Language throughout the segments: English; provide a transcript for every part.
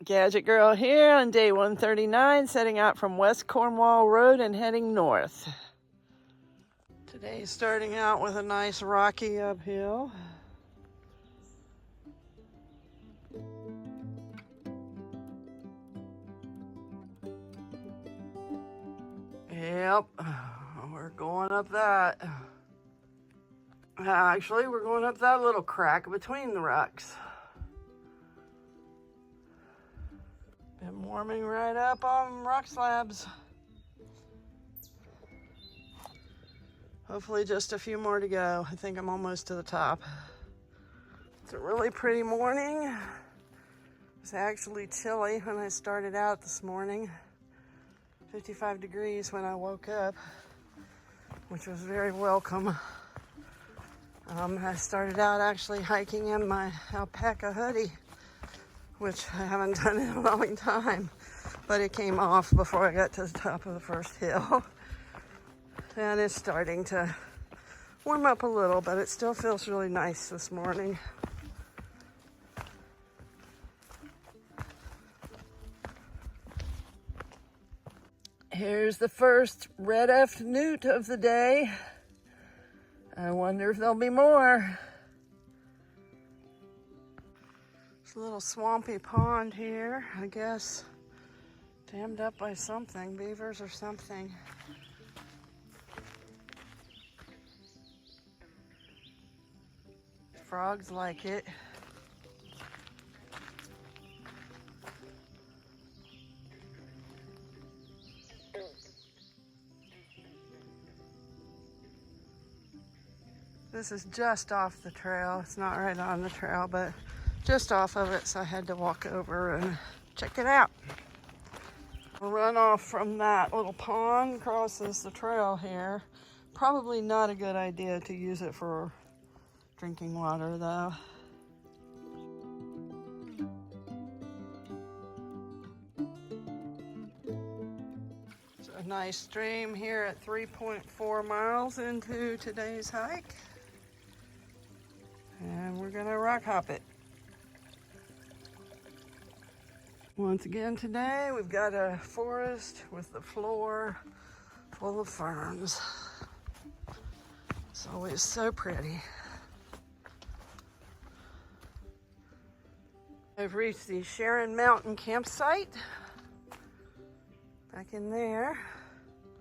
Gadget Girl here on day 139, setting out from West Cornwall Road and heading north. Today starting out with a nice rocky uphill. Yep, we're going up that. Actually, we're going up that little crack between the rocks. Been warming right up on rock slabs. Hopefully just a few more to go. I think I'm almost to the top. It's a really pretty morning. It was actually chilly when I started out this morning. 55 degrees when I woke up, which was very welcome. I started out actually hiking in my alpaca hoodie, which I haven't done in a long time, but it came off before I got to the top of the first hill. And it's starting to warm up a little, but it still feels really nice this morning. Here's the first red F newt of the day. I wonder if there'll be more. There's a little swampy pond here, I guess dammed up by something, beavers or something. Frogs like it. This is just off the trail. It's not right on the trail, but just off of it, so I had to walk over and check it out. The runoff from that little pond crosses the trail here. Probably not a good idea to use it for drinking water, though. It's a nice stream here at 3.4 miles into today's hike. And we're gonna rock hop it. Once again today, we've got a forest with the floor full of ferns. It's always so pretty. I've reached the Sharon Mountain campsite. Back in there.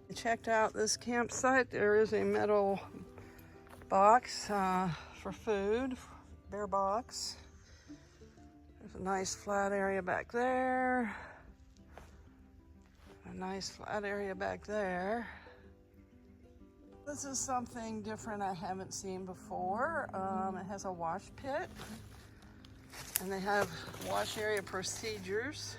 I checked out this campsite. There is a metal box for food, bear box. There's a nice flat area back there. A nice flat area back there. This is something different I haven't seen before. It has a wash pit, and they have wash area procedures.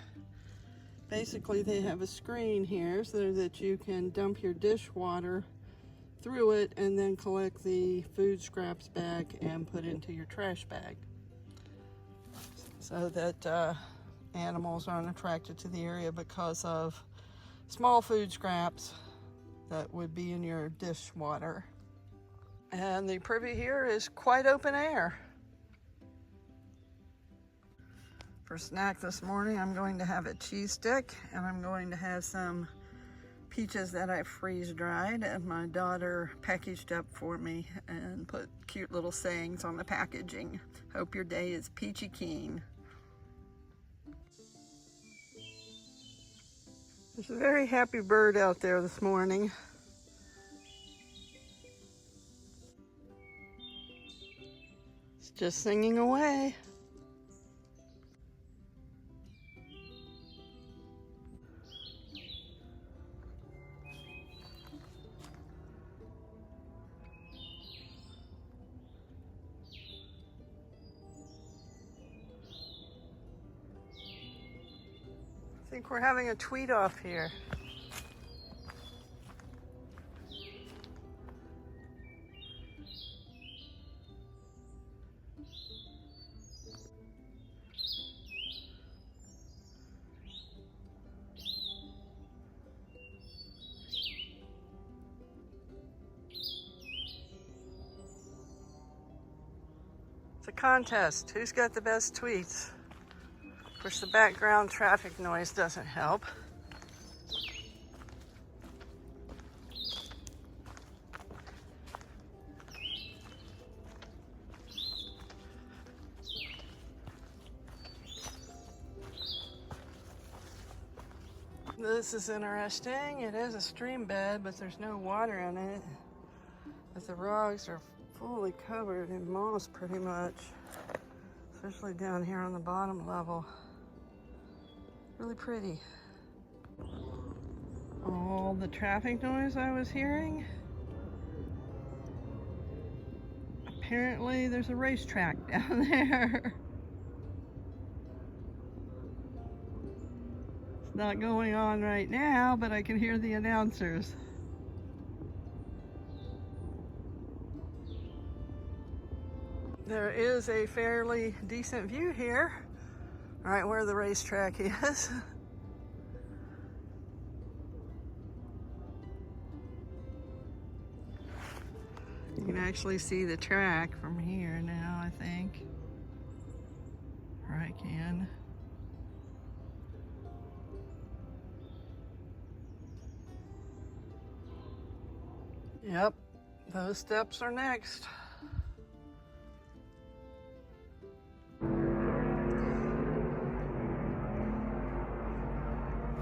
Basically, they have a screen here so that you can dump your dishwater through it and then collect the food scraps back and put into your trash bag, so that animals aren't attracted to the area because of small food scraps that would be in your dishwater. And the privy here is quite open air. For snack this morning, I'm going to have a cheese stick, and I'm going to have some peaches that I freeze dried, and my daughter packaged up for me and put cute little sayings on the packaging. Hope your day is peachy keen. There's a very happy bird out there this morning. It's just singing away. I think we're having a tweet off here. It's a contest. Who's got the best tweets? Of course, the background traffic noise doesn't help. This is interesting. It is a stream bed, but there's no water in it, as the rocks are fully covered in moss pretty much, especially down here on the bottom level. Really pretty. All the traffic noise I was hearing. Apparently there's a racetrack down there. It's not going on right now, but I can hear the announcers. There is a fairly decent view here, right where the racetrack is. You can actually see the track from here now, I think. Or I can. Yep, those steps are next.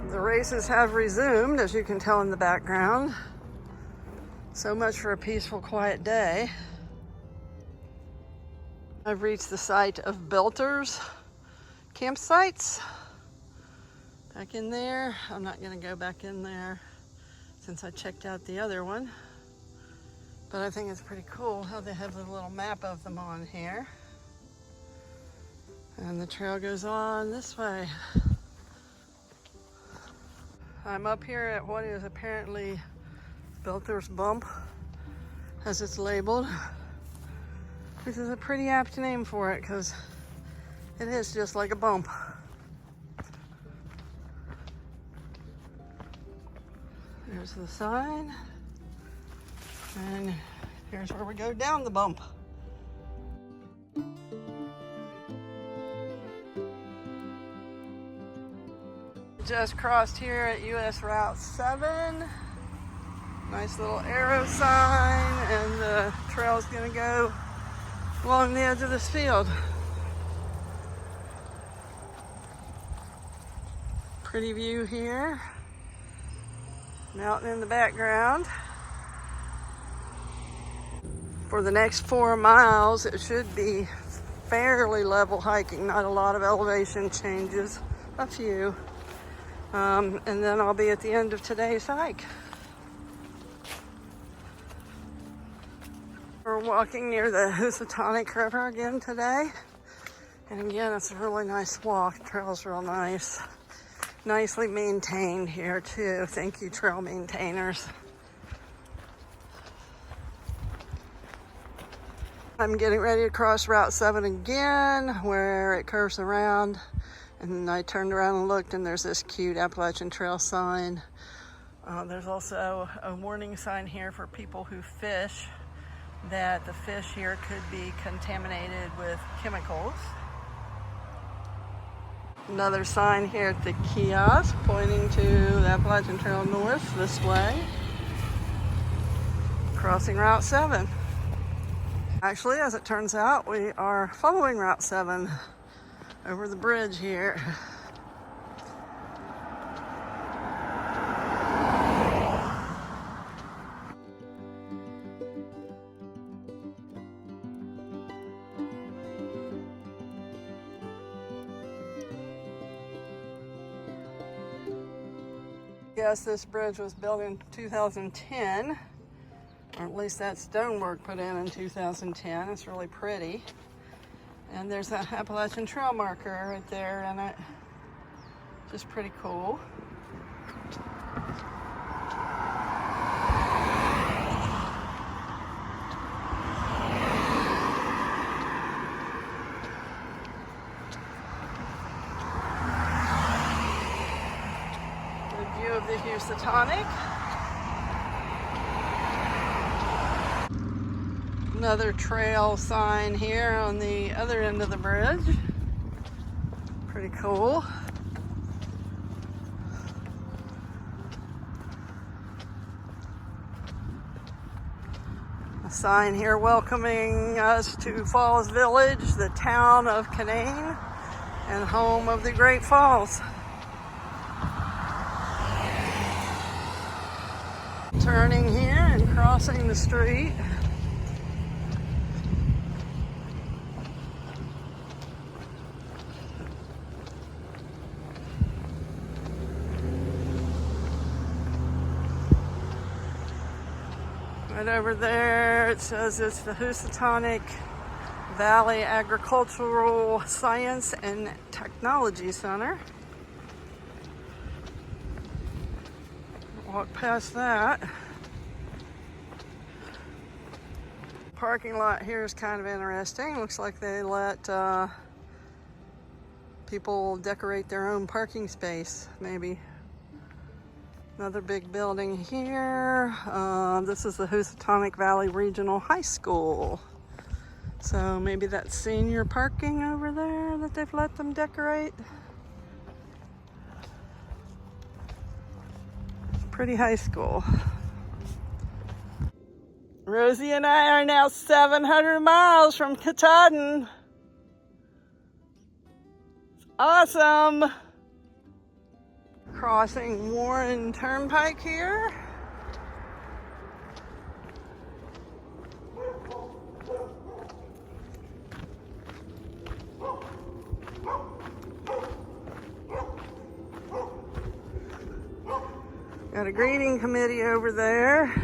The races have resumed, as you can tell in the background. So much for a peaceful, quiet day. I've reached the site of Belter's campsites. Back in there. I'm not going to go back in there since I checked out the other one. But I think it's pretty cool how they have a little map of them on here. And the trail goes on this way. I'm up here at what is apparently Belter's Bump, as it's labeled. This is a pretty apt name for it because it is just like a bump. There's the sign. And here's where we go down the bump. Just crossed here at US Route 7. Nice little arrow sign, and the trail's gonna go along the edge of this field. Pretty view here. Mountain in the background. For the next 4 miles, it should be fairly level hiking, not a lot of elevation changes, a few. And then I'll be at the end of today's hike. We're walking near the Housatonic River again today. And again, it's a really nice walk. The trail's real nice. Nicely maintained here too. Thank you, trail maintainers. I'm getting ready to cross Route 7 again, where it curves around. And I turned around and looked, and there's this cute Appalachian Trail sign. There's also a warning sign here for people who fish, that the fish here could be contaminated with chemicals. Another sign here at the kiosk pointing to the Appalachian Trail north this way. Crossing Route 7. Actually, as it turns out, we are following Route 7 over the bridge here. Yes, this bridge was built in 2010, or at least that stonework put in 2010. It's really pretty. And there's an Appalachian Trail marker right there in it. Just pretty cool. Good view of the Housatonic. Another trail sign here on the other end of the bridge. Pretty Pretty cool. A sign here welcoming us to Falls Village, the town of Canaan and home of the Great Falls. Turning here and crossing the street. Right over there, it says it's the Housatonic Valley Agricultural Science and Technology Center. Walk past that. Parking lot here is kind of interesting. Looks like they let people decorate their own parking space, maybe. Another big building here. This is the Housatonic Valley Regional High School. So maybe that's senior parking over there that they've let them decorate. Pretty high school. Rosie and I are now 700 miles from Katahdin. It's awesome. Crossing Warren Turnpike here. Got a greeting committee over there.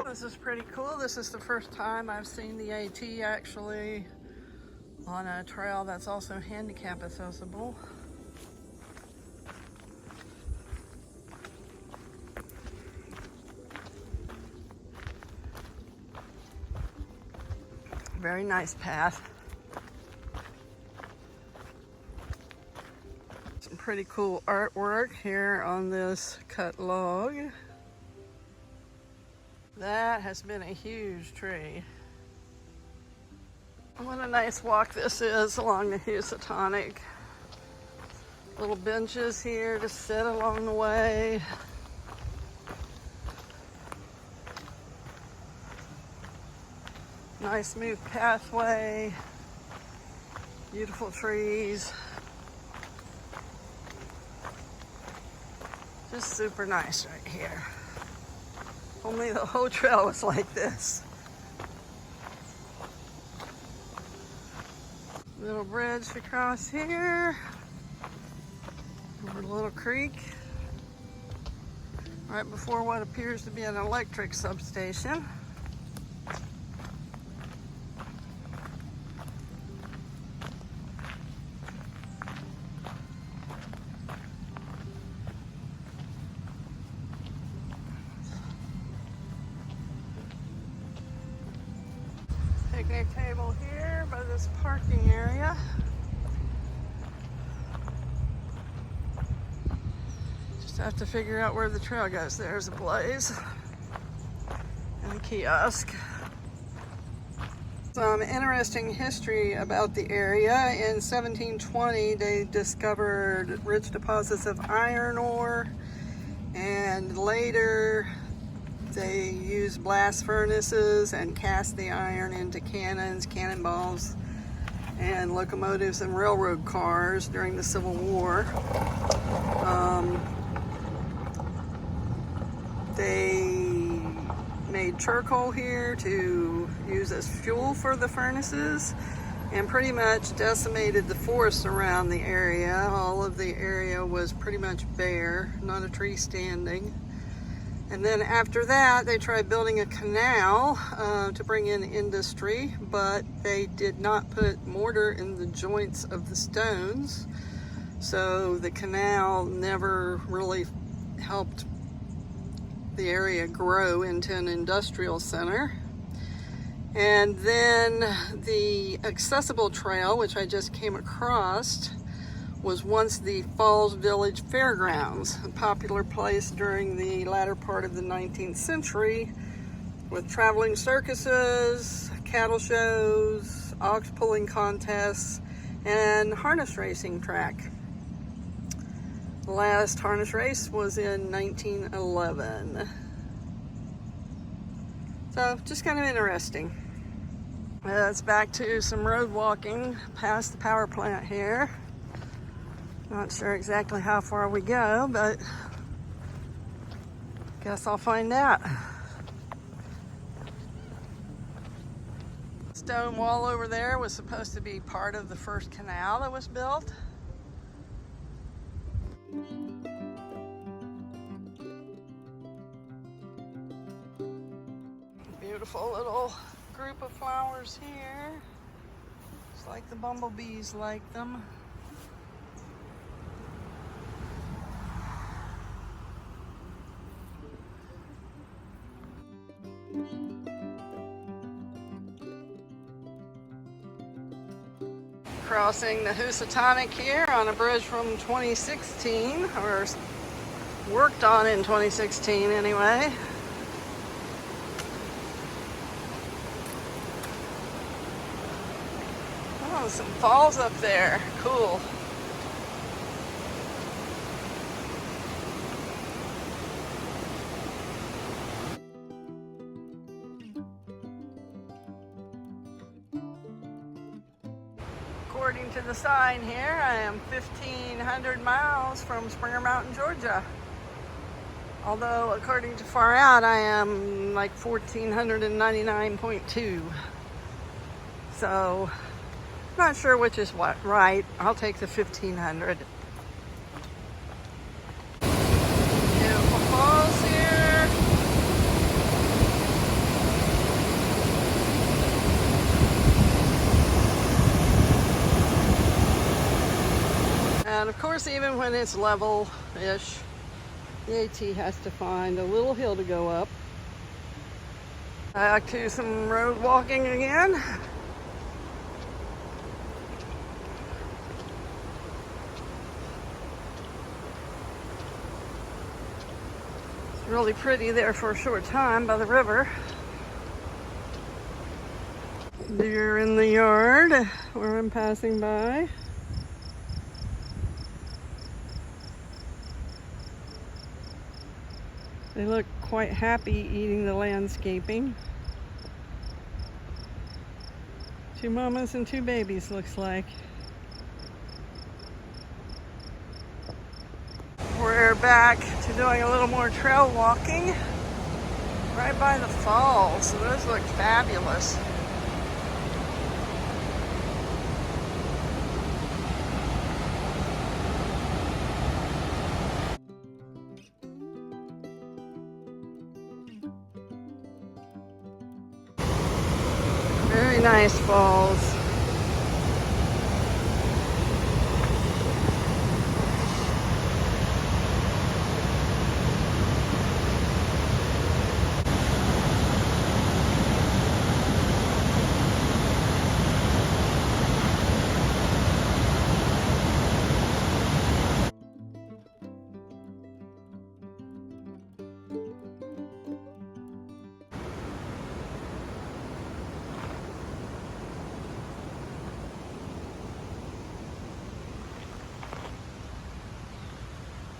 This is pretty cool. This is the first time I've seen the AT actually on a trail that's also handicap accessible. Very nice path. Some pretty cool artwork here on this cut log. That has been a huge tree. What a nice walk this is along the Housatonic. Little benches here to sit along the way. Nice smooth pathway. Beautiful trees. Just super nice right here. Only the whole trail was like this. Little bridge to cross here. Over a little creek. Right before what appears to be an electric substation. Picnic table here by this parking area. Just have to figure out where the trail goes. There's a blaze and a kiosk. Some interesting history about the area. In 1720, they discovered rich deposits of iron ore, and later they used blast furnaces and cast the iron into cannons, cannonballs, and locomotives and railroad cars during the Civil War. They made charcoal here to use as fuel for the furnaces and pretty much decimated the forests around the area. All of the area was pretty much bare, not a tree standing. And then after that, they tried building a canal to bring in industry, but they did not put mortar in the joints of the stones. So the canal never really helped the area grow into an industrial center. And then the accessible trail, which I just came across, was once the Falls Village Fairgrounds, a popular place during the latter part of the 19th century with traveling circuses, cattle shows, ox pulling contests, and harness racing track. The last harness race was in 1911. So just kind of interesting. It's back to some road walking past the power plant here. Not sure exactly how far we go, but guess I'll find out. Stone wall over there was supposed to be part of the first canal that was built. Beautiful little group of flowers here. It's like the bumblebees like them. Crossing the Housatonic here on a bridge from 2016, or worked on in 2016 anyway. Oh, some falls up there. Cool. According to the sign here, I am 1,500 miles from Springer Mountain, Georgia. Although, according to Far Out, I am like 1,499.2. So, not sure which is what. Right, I'll take the 1,500. Beautiful falls here. And of course, even when it's level-ish, the AT has to find a little hill to go up. Back to some road walking again. It's really pretty there for a short time by the river. Deer in the yard where I'm passing by. They look quite happy eating the landscaping. 2 mamas and 2 babies, looks like. We're back to doing a little more trail walking right by the falls. So those look fabulous. Very nice falls.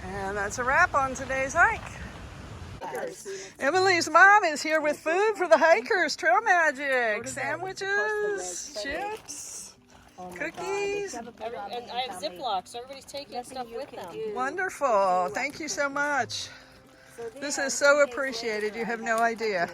And that's a wrap on today's hike. Emily's mom is here with food for the hikers. Trail magic. Sandwiches, chips, cookies. And I have Ziplocs, so everybody's taking stuff with them. Wonderful. Thank you so much. This is so appreciated. You have no idea.